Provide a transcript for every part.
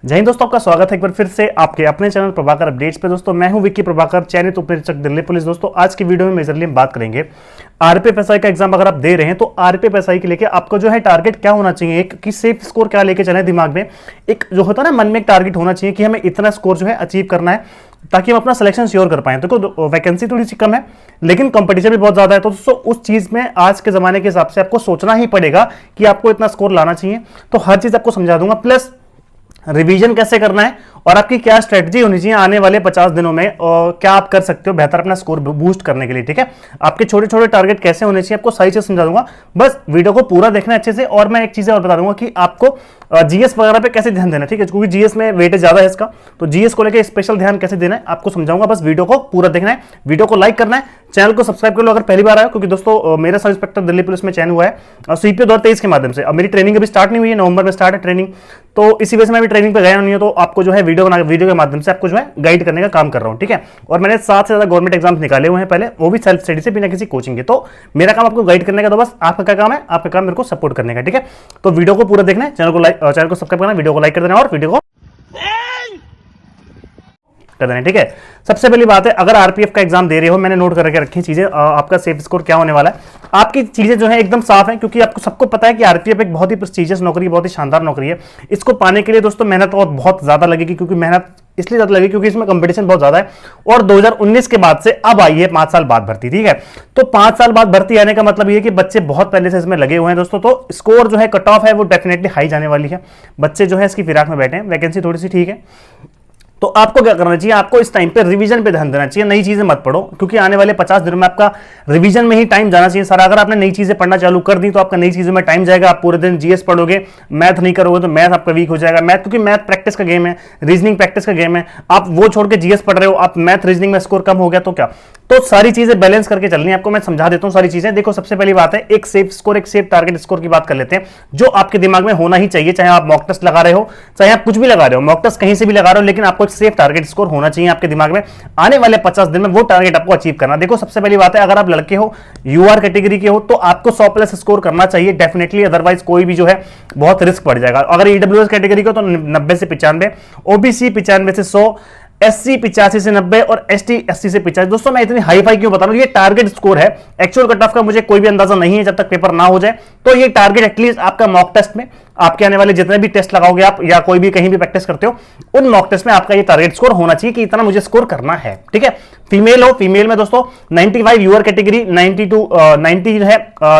जय हिंद दोस्तों, आपका स्वागत है एक बार फिर से आपके अपने चैनल प्रभाकर अपडेट्स पे। दोस्तों मैं हूं विक्की प्रभाकर, चयनित उप निरीक्षक दिल्ली पुलिस। दोस्तों आज की वीडियो में मेजरली हम बात करेंगे आरपीएफएसआई का एग्जाम अगर आप दे रहे हैं तो आरपीएफएसआई के लेके आपको जो है टारगेट क्या होना चाहिए, एक कि सेफ स्कोर क्या लेके चले दिमाग में, एक जो होता है ना मन में एक टारगेट होना चाहिए कि हमें इतना स्कोर जो है अचीव करना है ताकि हम अपना सिलेक्शन श्योर कर पाए। तो वैकेंसी थोड़ी सी कम है लेकिन कंपटीशन भी बहुत ज्यादा है, तो दोस्तों उस चीज में आज के जमाने के हिसाब से आपको सोचना ही पड़ेगा कि आपको इतना स्कोर लाना चाहिए। तो हर चीज आपको समझा दूंगा, प्लस रिवीजन कैसे करना है और आपकी क्या स्ट्रेटजी होनी चाहिए आने वाले 50 दिनों में, और क्या आप कर सकते हो बेहतर अपना स्कोर बूस्ट करने के लिए। ठीक है, आपके छोटे छोटे टारगेट कैसे होने चाहिए आपको सारी चीज समझा दूंगा, बस वीडियो को पूरा देखना अच्छे से। और मैं एक चीज और बता दूंगा कि आपको जीएस वगैरह पे कैसे ध्यान देना है, ठीक है, क्योंकि जीएस में वेटेज ज्यादा है इसका, तो जीएस को लेकर स्पेशल ध्यान कैसे देना है आपको समझाऊंगा। बस वीडियो को पूरा देखना है, वीडियो को लाइक करना है, चैनल को सब्सक्राइब कर लो अगर पहली बार आया, क्योंकि दोस्तों मेरा सब इंस्पेक्टर दिल्ली पुलिस में चयन हुआ है और सीपीओ 2023 के माध्यम से। अब मेरी ट्रेनिंग अभी स्टार्ट नहीं हुई है, नवंबर में स्टार्ट है ट्रेनिंग, तो इसी वजह से मैं भी ट्रेनिंग पे गया नहीं हूं, तो आपको जो है वीडियो के माध्यम से आपको जो है गाइड करने का काम कर रहा हूं। ठीक है, और मैंने 7 से ज्यादा गवर्नमेंट एग्जाम्स निकाले हुए हैं पहले, वो भी सेल्फ स्टडी से बिना किसी कोचिंग के। तो मेरा काम आपको गाइड करने का, तो बस आपका क्या काम है, आपका काम मेरे को सपोर्ट करने का। ठीक है, तो वीडियो को पूरा देखना है, चैनल को सब्सक्राइब करना, वीडियो को लाइक कर देना और वीडियो को कर देना। ठीक है, सबसे पहली बात है, अगर आरपीएफ का एग्जाम दे रहे हो, मैंने नोट करके रखी चीजें, आपका सेफ स्कोर क्या होने वाला है, आपकी चीजें जो है एकदम साफ है, क्योंकि आपको सबको पता है कि आरपीएफ एक बहुत ही प्रेस्टिजियस नौकरी, बहुत ही शानदार नौकरी है। इसको पाने के लिए दोस्तों मेहनत और बहुत ज्यादा लगेगी, क्योंकि मेहनत इसलिए ज्यादा लगेगी क्योंकि इसमें कंपटीशन बहुत ज्यादा है। और 2019 के बाद से अब आई है 5 साल बाद भर्ती। ठीक है, तो 5 साल बाद भर्ती आने का मतलब ये कि बच्चे बहुत पहले से इसमें लगे हुए हैं दोस्तों, तो स्कोर जो है कट ऑफ है वो डेफिनेटली हाई जाने वाली है। बच्चे जो है इसकी फिराक में बैठे हैं, वैकेंसी थोड़ी सी ठीक है, तो आपको क्या करना चाहिए, आपको इस टाइम पे रिवीजन पे ध्यान देना चाहिए, नई चीजें मत पढ़ो, क्योंकि आने वाले 50 दिनों में आपका रिवीजन में ही टाइम जाना चाहिए सारा। अगर आपने नई चीजें पढ़ना चालू कर दी तो आपका नई चीजों में टाइम जाएगा, आप पूरे दिन जीएस पढ़ोगे, मैथ नहीं करोगे तो मैथ आपका वीक हो जाएगा। मैथ क्योंकि मैथ प्रैक्टिस का गेम है, रीजनिंग प्रैक्टिस का गेम है, आप वो छोड़ के जीएस पढ़ रहे हो, आप मैथ रीजनिंग में स्कोर कम हो गया तो क्या। तो सारी चीजें बैलेंस करके चलनी है आपको, मैं समझा देता हूं सारी चीजें। देखो सबसे पहली बात है, एक सेफ स्कोर, एक सेफ टारगेट स्कोर की बात कर लेते हैं, जो आपके दिमाग में होना ही चाहिए, चाहे आप मॉक टेस्ट लगा रहे हो, चाहे आप कुछ भी लगा रहे हो, मॉक टेस्ट कहीं से भी लगा रहे हो, लेकिन आपको एक सेफ टारगेट स्कोर होना चाहिए आपके दिमाग में। आने वाले 50 दिन में वो टारगेट आपको अचीव करना। देखो सबसे पहली बात है, अगर आप लड़के हो, यूआर कैटेगरी के हो, तो आपको 100 प्लस स्कोर करना चाहिए डेफिनेटली, अदरवाइज कोई भी जो है बहुत रिस्क पड़ जाएगा। अगर ईडब्ल्यूएस कैटेगरी को तो 90 से 95, ओबीसी 95 से 100, एससी 85 से 90 और एसटी 80 से 85। दोस्तों मैं इतनी हाई फाई क्यों बता रहा हूं, ये टारगेट स्कोर है, एक्चुअल कट ऑफ का मुझे कोई भी अंदाजा नहीं है जब तक पेपर ना हो जाए। तो ये टारगेट एटलीस्ट आपका मॉक टेस्ट में, आपके आने वाले जितने भी टेस्ट लगाओगे आप, या कोई भी कहीं भी प्रैक्टिस करते हो, उन मॉक टेस्ट में आपका ये टारगेट स्कोर होना चाहिए कि इतना मुझे स्कोर करना है। ठीक है, फीमेल हो, फीमेल में दोस्तों 95 यूआर कैटेगरी, 90 है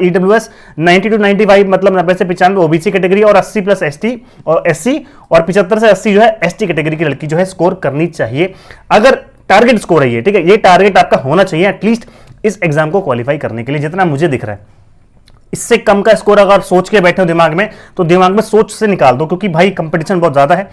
ईडब्ल्यूएस, 90 to 95 मतलब 90 से 95 ओबीसी कैटेगरी, और 80 प्लस एसटी और एससी, और 75 से 80 जो है एसटी कैटेगरी की लड़की जो है स्कोर करनी चाहिए। अगर टारगेट स्कोर है ये, ठीक है, ये टारगेट आपका होना चाहिए एटलीस्ट इस एग्जाम को क्वालिफाई करने के लिए, जितना मुझे दिख रहा है। इससे कम का स्कोर अगर सोच के बैठे हो दिमाग में, तो दिमाग में सोच से निकाल दो, क्योंकि भाई कंपटीशन बहुत ज्यादा है।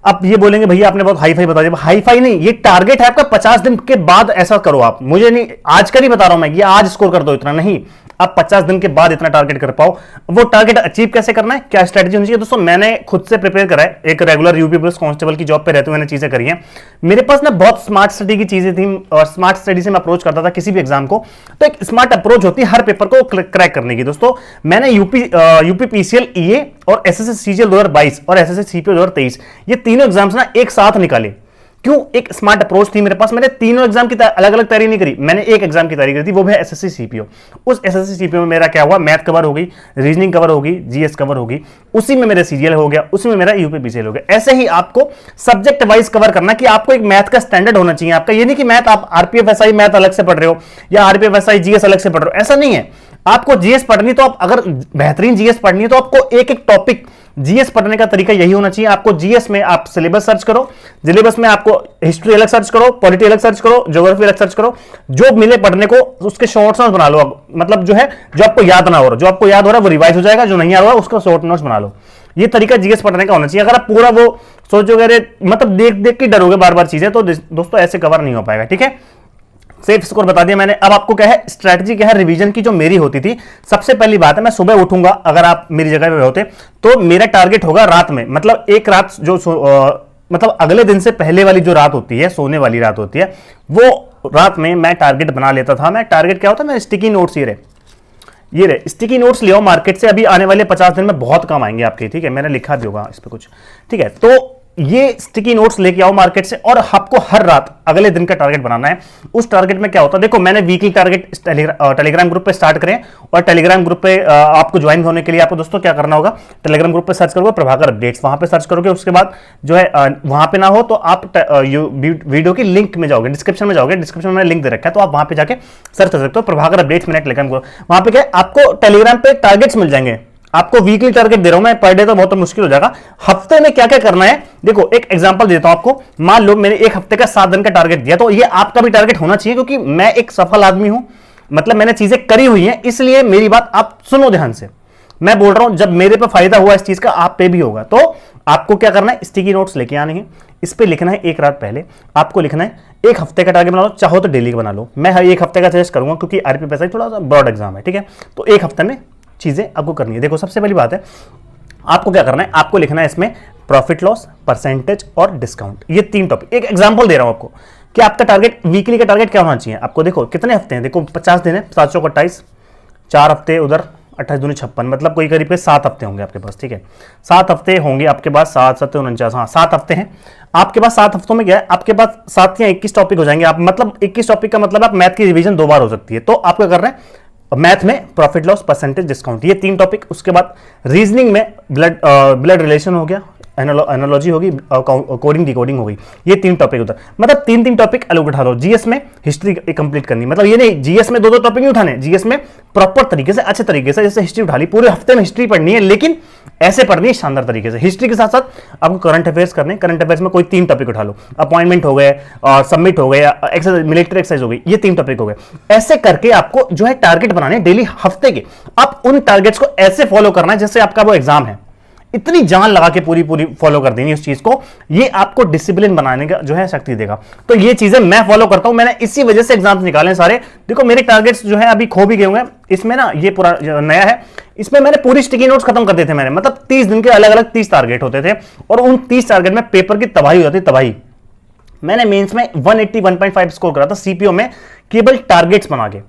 आप ये बोलेंगे भैया आपने बहुत हाई फाई बता दिया, हाई फाई नहीं, ये टारगेट है आपका, 50 दिन के बाद ऐसा करो आप, मुझे नहीं, आज का नहीं बता रहा हूं मैं, ये आज स्कोर कर दो इतना नहीं, आप 50 दिन के बाद इतना टारगेट कर पाओ। वो टारगेट अचीव कैसे करना है, क्या स्ट्रेटजी होनी चाहिए दोस्तों, मैंने खुद से प्रिपेयर करा है, एक रेगुलर यूपी पुलिस कांस्टेबल की जॉब पे रहते हुए मैंने चीजें करी हैं। मेरे पास ना बहुत स्मार्ट स्टडी की चीजें थी, और स्मार्ट स्टडी से मैं अप्रोच करता था किसी भी एग्जाम को, तो एक स्मार्ट अप्रोच होती है हर पेपर को क्रैक करने की। दोस्तों मैंने यूपी पीसीएल ईए और एसएससी सीजीएल 2022 और एसएससी सीपीओ 2023 ये तीनों एग्जाम्स ना एक साथ निकाले। क्यों, एक स्मार्ट अप्रोच थी मेरे पास, मैंने तीनों एग्जाम की अलग अलग तैयारी नहीं करी, मैंने एक एग्जाम की तैयारी करी थी, वो है एसएससी सीपीओ। उस एसएससी सीपीओ में मेरा क्या हुआ, मैथ कवर हो गई, रीजनिंग कवर होगी, जीएस कवर होगी, उसी में मेरा सीजीएल हो गया, उसी में मेरा यूपी पीसीएल हो गया। ऐसे ही आपको सब्जेक्ट वाइज कवर करना, कि आपको एक मैथ का स्टैंडर्ड होना चाहिए आपका, ये नहीं कि मैथ आप आरपीएफएसआई मैथ अलग से पढ़ रहे हो या आरपीएफएसआई जीएस अलग से पढ़ रहे हो, ऐसा नहीं है। आपको जीएस पढ़नी, तो आप अगर बेहतरीन जीएस पढ़नी है तो आपको एक एक टॉपिक जीएस पढ़ने का तरीका यही होना चाहिए। आपको जीएस में आप सिलेबस सर्च करो, सिलेबस में आपको हिस्ट्री अलग सर्च करो, पॉलिटी अलग सर्च करो, ज्योग्राफी अलग सर्च करो, जो मिले पढ़ने को उसके शॉर्ट नोट्स बना लो। मतलब जो है, जो आपको याद ना हो रहा, जो आपको याद हो रहा है वो रिवाइज हो जाएगा, जो नहीं आ रहा है उसका शॉर्ट नोट्स बना लो। ये तरीका जीएस पढ़ने का होना चाहिए। अगर आप पूरा वो सोचोगे, अरे मतलब देख देख के डरोगे बार बार चीजें, तो दोस्तों ऐसे कवर नहीं हो पाएगा। ठीक है, सेफ स्कोर बता दिया मैंने, अब आपको क्या है स्ट्रैटेजी, क्या है रिवीजन की जो मेरी होती थी। सबसे पहली बात है, मैं सुबह उठूंगा, अगर आप मेरी जगह पे होते तो मेरा टारगेट होगा रात में, मतलब एक रात जो मतलब अगले दिन से पहले वाली जो रात होती है, सोने वाली रात होती है, वो रात में मैं टारगेट बना लेता था। मैं टारगेट क्या होता है, मैं स्टिकी नोट्स ये रहे स्टिकी नोट्स ले आओ मार्केट से, अभी आने वाले 50 दिन में बहुत कम आएंगे आपके। ठीक है, मैंने लिखा भी होगा इस पे कुछ। ठीक है, तो ये स्टिकी नोट्स लेके आओ मार्केट से और आपको हर रात अगले दिन का टारगेट बनाना है। उस टारगेट में क्या होता है, देखो मैंने वीकली टारगेट टेलीग्राम ग्रुप पे स्टार्ट करें, और टेलीग्राम ग्रुप पे आपको ज्वाइन होने के लिए आपको दोस्तों क्या करना होगा, टेलीग्राम ग्रुप पे सर्च करोगे प्रभाकर अपडेट्स, वहां पे सर्च करोगे, उसके बाद जो है वहां पे ना हो तो आप वीडियो की लिंक में जाओगे, डिस्क्रिप्शन में जाओगे, डिस्क्रिप्शन में लिंक दे रखा है, तो आप वहां पे जाके सर्च कर सकते हो प्रभाकर अपडेट्स मैंने टेलीग्राम ग्रुप। वहां पे क्या आपको टेलीग्राम पे टारगेट्स मिल जाएंगे। आपको वीकली टारगेट दे रहा हूं मैं, पर डे तो बहुत मुश्किल हो जाएगा। हफ्ते में क्या क्या करना है, देखो एक एग्जांपल देता हूं आपको। मान लो मैंने एक हफ्ते का 7 दिन का टारगेट दिया, तो ये आपका भी टारगेट होना चाहिए, क्योंकि मैं एक सफल आदमी हूं, मतलब मैंने चीजें करी हुई हैं, इसलिए मेरी बात आप सुनो ध्यान से। मैं बोल रहा हूं जब मेरे पे फायदा हुआ इस चीज का, आप पे भी होगा। तो आपको क्या करना है, स्टिकी नोट्स लेके आने हैं, इस पे लिखना है एक रात पहले। आपको लिखना है एक हफ्ते का टारगेट बना लो, चाहो तो डेली का बना लो। मैं एक हफ्ते का सजेस्ट करूंगा, क्योंकि आरपीएफ थोड़ा सा ब्रॉड एग्जाम है, ठीक है। तो एक हफ्ते में चीजें आपको करनी है। देखो सबसे पहली बात है, आपको क्या करना है, आपको लिखना है इसमें प्रॉफिट लॉस, परसेंटेज और डिस्काउंट, ये 3 टॉपिक। एक एग्जांपल दे रहा हूं आपको कि आपका टारगेट वीकली का टारगेट क्या होना चाहिए। आपको देखो कितने हफ्ते हैं, देखो 50 दिन है, 7 चौक 28, 4 हफ्ते उधर 28 दूनी 56, मतलब कोई करीब 7 हफ्ते होंगे आपके पास, ठीक है। 7 हफ्ते होंगे आपके पास, 7 7 49, हाँ 7 हफ्ते हैं आपके पास। 7 हफ्तों में क्या है, आपके पास 7 या 21 टॉपिक हो जाएंगे। आप मतलब 21 टॉपिक का मतलब आप मैथ की रिवीजन 2 बार हो सकती है। तो आपको क्या करना है, मैथ में प्रॉफिट लॉस, परसेंटेज, डिस्काउंट, ये 3 टॉपिक। उसके बाद रीजनिंग में ब्लड रिलेशन हो गया, एनालॉजी होगी, कोडिंग डिकोडिंग होगी, ये 3 टॉपिक उधर, मतलब 3 टॉपिक अलग उठा लो। जीएस में हिस्ट्री कंप्लीट करनी, मतलब ये नहीं जीएस में 2 टॉपिक नहीं उठाने, जीएस में प्रॉपर तरीके से अच्छे तरीके से, जैसे हिस्ट्री उठा ली, पूरे हफ्ते में हिस्ट्री पढ़नी है, लेकिन ऐसे पढ़नी है शानदार तरीके से। हिस्ट्री के साथ साथ आपको करंट अफेयर्स करने, करंट अफेयर्स में कोई 3 टॉपिक उठा लो, अपॉइंटमेंट हो गए और सबमिट हो गए, एक्सरसाइज मिलिट्री एक्सरसाइज हो गई, ये 3 टॉपिक हो गए। ऐसे करके आपको जो है टारगेट बनाने डेली हफ्ते के। आप उन टारगेट्स को ऐसे फॉलो करना है जैसे आपका वो एग्जाम है, इतनी जान लगा के पूरी फॉलो कर देनी उस चीज को। ये आपको डिसिप्लिन बनाने का जो है शक्ति देगा। तो ये चीजें मैं फॉलो करता हूं, मैंने इसी वजह से एग्जाम्स निकाले सारे। देखो मेरे टारगेट्स जो है अभी खो भी गए होंगे इसमें ना, ये पूरा नया है, इसमें मैंने पूरी स्टिकी नोट्स खत्म कर देते थे मैंने, मतलब 30 दिन के अलग अलग 30 टारगेट होते थे, और उन 30 टारगेट में पेपर की तबाही हो जाती, तबाही। मैंने मेंस में 180 1.5 स्कोर करा था, सीपीओ में केवल टारगेट्स बना के।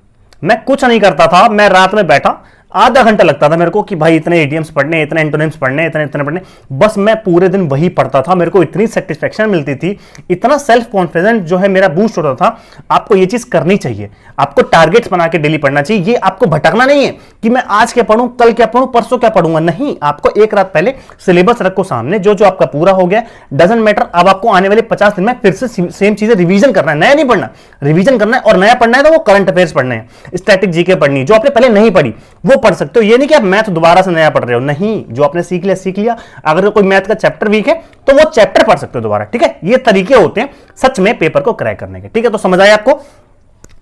मैं कुछ नहीं करता था, मैं रात में बैठा, आधा घंटा लगता था मेरे को कि भाई इतने एटीएम्स पढ़ने, इतने एंटोनिम्स पढ़ने, इतने इतने पढ़ने, बस मैं पूरे दिन वही पढ़ता था। मेरे को इतनी सेटिस्फेक्शन मिलती थी, इतना सेल्फ कॉन्फिडेंस जो है मेरा बूस्ट होता था। आपको ये चीज करनी चाहिए, आपको टारगेट्स बना के डेली पढ़ना चाहिए। ये आपको भटकना नहीं है कि मैं आज क्या पढ़ूं, कल क्या पढ़ूं, परसों क्या पढ़ूंगा, नहीं। आपको एक रात पहले सिलेबस रखो सामने, जो जो आपका पूरा हो गया डजंट मैटर। अब आपको आने वाले 50 दिन में फिर से सेम चीजें रिवीजन करना है, नया नहीं पढ़ना, रिवीजन करना है। और नया पढ़ना है तो वो करंट अफेयर्स पढ़ने हैं, स्टैटिक जीके पढ़नी, जो आपने पहले नहीं पढ़ी वो पढ़ सकते हो। ये नहीं कि आप मैथ दोबारा से नया पढ़ रहे हो, नहीं, जो आपने सीख लिया सीख लिया। अगर कोई मैथ का चैप्टर वीक है तो वो चैप्टर पढ़ सकते हो दोबारा, ठीक है। ये तरीके होते हैं सच में पेपर को क्रैक करने के, ठीक है। तो समझ आया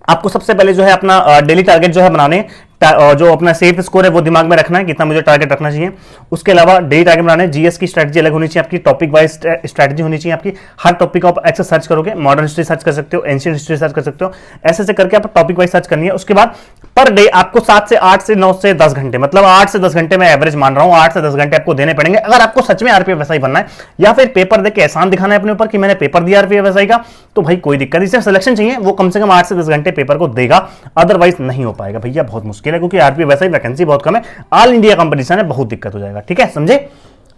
आपको सबसे पहले जो है अपना डेली टारगेट जो है बनाने, जो अपना सेफ स्कोर है वो दिमाग में रखना है, कितना मुझे टारगेट रखना चाहिए। उसके अलावा डेली टारगेट बनाने, जीएस की स्ट्रेटजी अलग होनी चाहिए आपकी, टॉपिक वाइज स्ट्रेटजी होनी चाहिए आपकी। हर टॉपिक को आप ऐसे सर्च करोगे, मॉडर्न हिस्ट्री सर्च कर सकते हो, एंशियंट हिस्ट्री सर्च कर सकते हो, ऐसे ऐसे करके आप टॉपिक वाइज सर्च करनी है। उसके बाद पर डे आपको 7 से 8 से 9 से 10 घंटे, मतलब 8 से 10 घंटे मैं एवरेज मान रहा हूं, 8 से 10 घंटे आपको देने पड़ेंगे अगर आपको सच में आरपीएफ एसआई बनना है, या फिर पेपर देके एहसान दिखाना है अपने ऊपर कि मैंने पेपर दिया आरपीएफ एसआई का, तो भाई कोई दिक्कत नहीं, सिर्फ सिलेक्शन चाहिए, वो कम से कम 8 से 10 घंटे पेपर को देगा, अदरवाइज नहीं हो पाएगा भैया, बहुत मुश्किल है, क्योंकि आरपीएफ एसआई वैकेंसी बहुत कम है, ऑल इंडिया कंपटीशन है, बहुत दिक्कत हो जाएगा, ठीक है, समझे।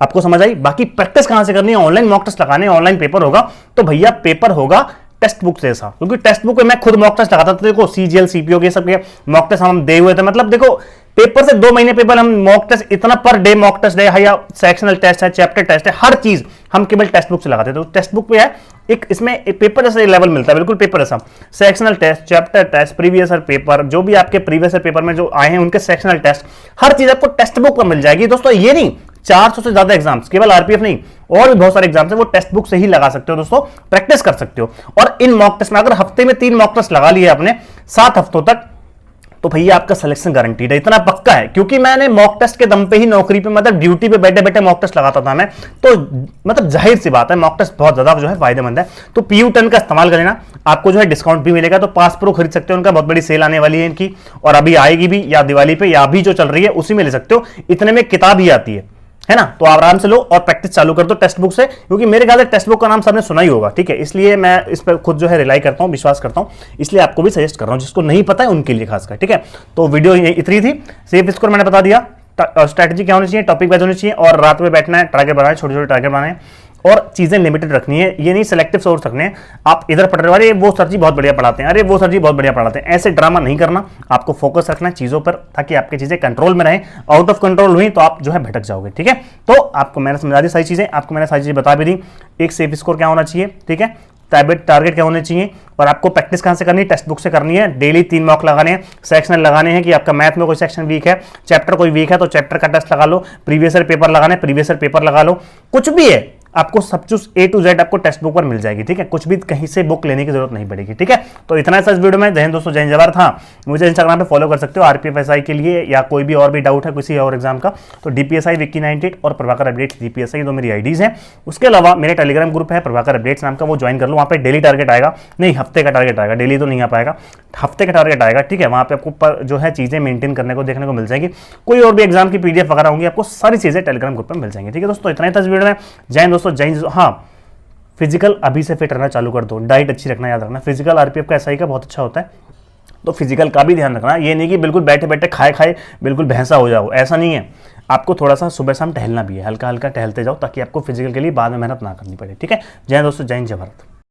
आपको समझ आई। बाकी प्रैक्टिस कहां से करनी है, ऑनलाइन मॉक टेस्ट लगाने, ऑनलाइन पेपर होगा, तो भैया पेपर होगा टेक्स्ट बुक जैसा, क्योंकि टेक्स्ट बुक में मैं खुद मॉक टेस्ट लगाता था। देखो सीजीएल सीपीओ के सब मॉक टेस्ट हम दे हुए थे, मतलब देखो पेपर से 2 महीने पेपर, हम मॉक टेस्ट इतना पर डे मॉक टेस्ट है, या सेक्शनल टेस्ट है, चैप्टर टेस्ट है, हर चीज हम केवल टेक्स्ट बुक से लगाते थे। तो टेक्स्ट बुक पे है एक, इसमें एक पेपर जैसा लेवल मिलता है, बिल्कुल पेपर जैसा, sectional test, chapter test, previous year paper, जो भी आपके प्रीवियस ईयर पेपर में जो आए हैं उनके सेक्शनल टेस्ट, हर चीज आपको टेक्स्ट बुक पर मिल जाएगी दोस्तों। ये नहीं 400 से ज्यादा एग्जाम्स, केवल आरपीएफ नहीं और भी बहुत सारे एग्जाम्स है, वो टेक्स्ट बुक से ही लगा सकते हो दोस्तों, प्रैक्टिस कर सकते हो। और इन मॉक टेस्ट में अगर हफ्ते में 3 मॉक टेस्ट लगा लिए आपने 7 हफ्तों तक, तो भैया आपका सिलेक्शन गारंटीड है, इतना पक्का है। क्योंकि मैंने मॉक टेस्ट के दम पे ही नौकरी पे, मतलब ड्यूटी पे बैठे बैठे मॉक टेस्ट लगाता था मैं, तो मतलब जाहिर सी बात है मॉक टेस्ट बहुत ज्यादा जो है फायदेमंद है। तो PU10 का इस्तेमाल करें ना, आपको जो है डिस्काउंट भी मिलेगा। तो पास प्रो खरीद सकते हो, उनका बहुत बड़ी सेल आने वाली है इनकी, और अभी आएगी भी, या दिवाली पे या अभी जो चल रही है उसी में ले सकते हो। इतने में किताब ही आती है ना, तो आराम से लो और प्रैक्टिस चालू कर दो टेक्स्ट बुक से, क्योंकि मेरे ख्याल से टेक्स्ट बुक का नाम सबने सुना ही होगा, ठीक है। इसलिए मैं इस पर खुद जो है रिलाई करता हूं, विश्वास करता हूं, इसलिए आपको भी सजेस्ट कर रहा हूं, जिसको नहीं पता है उनके लिए खासकर, ठीक है। तो वीडियो इतनी थी, सेफ स्कोर मैंने बता दिया, स्ट्रैटेजी क्या होनी चाहिए, टॉपिक वाइज होनी चाहिए, और रात में बैठना है, टारगेट बनाना है, छोटे छोटे टारगेट बनाने हैं। और चीजें लिमिटेड रखनी है, ये नहीं सिलेक्टिव सोर्स रखने हैं। आप इधर पढ़ रहे हो, अरे वो सर जी बहुत बढ़िया पढ़ाते हैं, अरे वो सर जी बहुत बढ़िया पढ़ाते हैं, ऐसे ड्रामा नहीं करना। आपको फोकस रखना है चीजों पर, ताकि आपकी चीजें कंट्रोल में रहें। आउट ऑफ कंट्रोल हुई तो आप जो है भटक जाओगे, ठीक है। तो आपको मैंने समझा दी सारी चीजें, आपको मैंने सारी चीजें बता भी दी। एक सेफ स्कोर क्या होना चाहिए, ठीक है, टारगेट क्या होने चाहिए, और आपको प्रैक्टिस कहां से करनी है, टेक्स्ट बुक से करनी है। डेली 3 मॉक लगाने हैं, सेक्शनल लगाने हैं कि आपका मैथ में कोई सेक्शन वीक है, चैप्टर कोई वीक है तो चैप्टर का टेस्ट लगा लो, प्रीवियस ईयर पेपर लगाने, प्रीवियस ईयर पेपर लगा लो, कुछ भी है आपको सब कुछ A to Z आपको टेक्स्ट बुक पर मिल जाएगी, ठीक है। कुछ भी कहीं से बुक लेने की जरूरत नहीं पड़ेगी, ठीक है। तो इतना सा इस वीडियो में। जय हिंद दोस्तों, जय हिंद जय भारत। हाँ, मुझे इंस्टाग्राम पे फॉलो कर सकते हो आरपीएफ एसआई के लिए, या कोई भी और भी डाउट है किसी और एग्जाम का तो DPSI विक्की 98 और प्रभाकर अपडेट्स DPSI, दो मेरी आईडीज हैं। उसके अलावा मेरे टेलीग्राम ग्रुप है प्रभाकर अपडेट्स नाम का, वो ज्वाइन कर लो। वहाँ पे डेली टारगेट आएगा, नहीं हफ्ते का टारगेट आएगा, डेली तो नहीं आ पाएगा, हफ्ते का टारगेट आएगा, ठीक है। वहाँ पे आपको जो है चीजें मेंटेन करने को देखने को मिल जाएगी। कोई और भी एग्जाम की PDF वगैरह होंगी, आपको सारी चीजें टेलीग्राम ग्रुप पर मिल जाएंगी, ठीक है दोस्तों। इतना ही था इस वीडियो में। जय हिंद दोस्तों, जय हिंद। हाँ, फिजिकल अभी से फिट रहना चालू कर दो, डाइट अच्छी रखना याद रखना। फिजिकल आरपीएफ का एसआई का बहुत अच्छा होता है, तो फिजिकल का भी ध्यान रखना। ये नहीं कि बिल्कुल बैठे बैठे खाए खाए बिल्कुल भैंसा हो जाओ, ऐसा नहीं है। आपको थोड़ा सा सुबह शाम टहलना भी है, हल्का हल्का टहलते जाओ, ताकि आपको फिजिकल के लिए बाद में मेहनत ना करनी पड़े, ठीक है। जय हिंद दोस्तों, जय हिंद जय भारत।